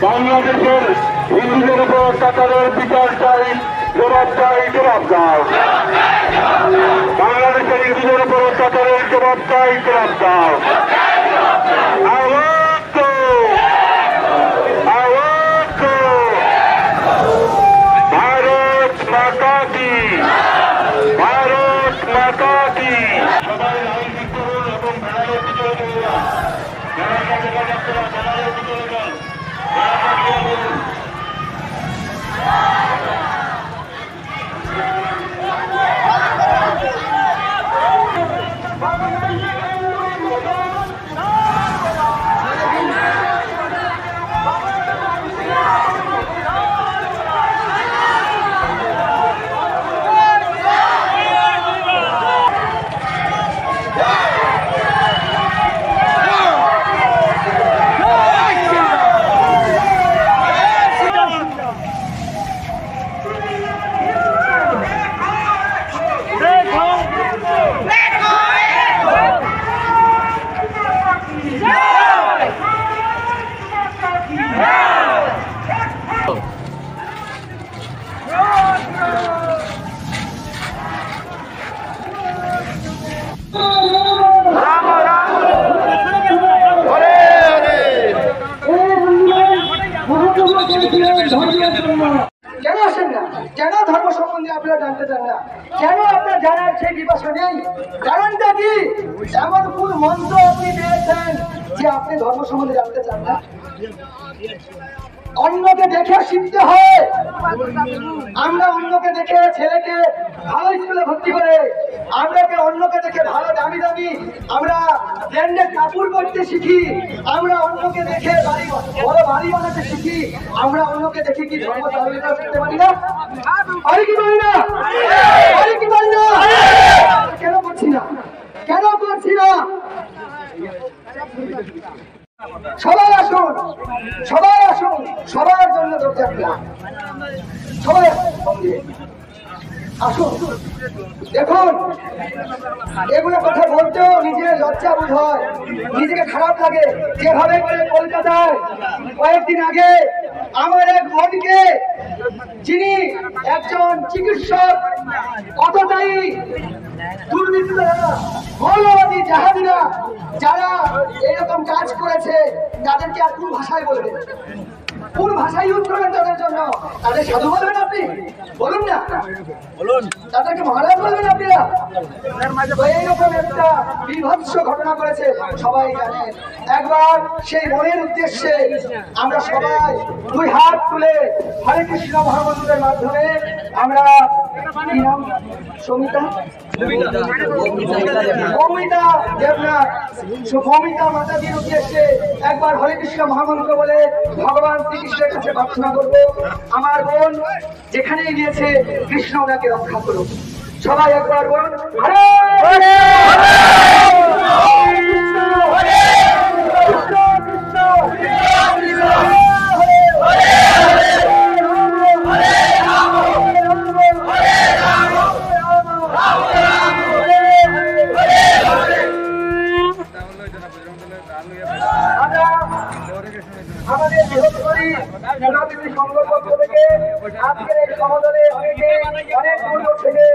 বাংলাদেশের হিন্দুদের উপর অত্যাচারের বিচার চাই, জবাব চাই, জবাব দাও। বাংলাদেশের হিন্দুদের উপর অত্যাচারের জবাব চাই, জবাব দাও। ভারত মাতা কি, ভারত মাতা কি। সবাই রাজনীতি করুন এবং ভেড়ালের পিছনে চলে যান, ভেড়ালের পিছনে যান। কেন আসেন না? কেন ধর্ম সম্বন্ধে আপনারা জানতে চান না? কেন আপনার জানার সেই বিপাশা নেই? কারণটা কি? এমন কোন মন্ত্র আপনি পেয়েছেন যে আপনি ধর্ম সম্বন্ধে জানতে চান না? অন্যকে দেখে শিখতে হয়। আমরা অন্যকে দেখে ছেলেকে ভালো স্কুলে ভর্তি করে, আমরাকে অন্যকে দেখে ভালো দামি দামি আমরা ব্র্যান্ডেড কাপড় পরতে শিখি, আমরা অন্যকে দেখে বড় বাড়ি বানাতে শিখি, আমরা অন্যকে দেখে কি ধর্ম চালিয়ে শিখতে পারি না? পারি কি পারি না? পারি কি পারি না? কেন করছি না? কেন করছি না? সবাই আসুন, সবাই আসুন, সবার জন্য দরজা খোলা, সবাই আসুন। দেখুন, এগুলো কথা বলতেও নিজের লজ্জা বোধ হয়, নিজেকে খারাপ লাগে। যেভাবে করে কলকাতায় কয়েকদিন আগে আমার এক বোনকে, যিনি একজন চিকিৎসক, কতটাই দুর্নীতিরা, মৌলবাদী জাহাদিরা যারা এরকম কাজ করেছে, তাদেরকে আর কোন ভাষায় বলবেন? কোন ভাষায় ইউজ করবেন তাদের জন্য? তাদের সাধু বলবেন আপনি? বলুন না, বলুন। তাদেরকে মহারাজ বলবেন আপনারা? এইরকম একটা বিভৎস ঘটনা করেছে, সবাই জানেন। একবার সেই মনের উদ্দেশ্যে আমরা সবাই দুই হাত তুলে হরে কৃষ্ণ মহামন্ত্রের মাধ্যমে আমরা মৌমিতা দেবনাথ, মৌমিতা মাতাজির উদ্দেশ্যে একবার হরে কৃষ্ণ মহামন্ত্র বলে ভগবান শ্রীকৃষ্ণের কাছে প্রার্থনা করবো, আমার বোন যেখানে গিয়েছে কৃষ্ণ ওনাকে রক্ষা করুক। সবাই একবার বলুন হরে হরে আমাদের বৃহত্তরী সংগঠন থেকে আজকের এই সমাধানে অনেক পূর্ব থেকে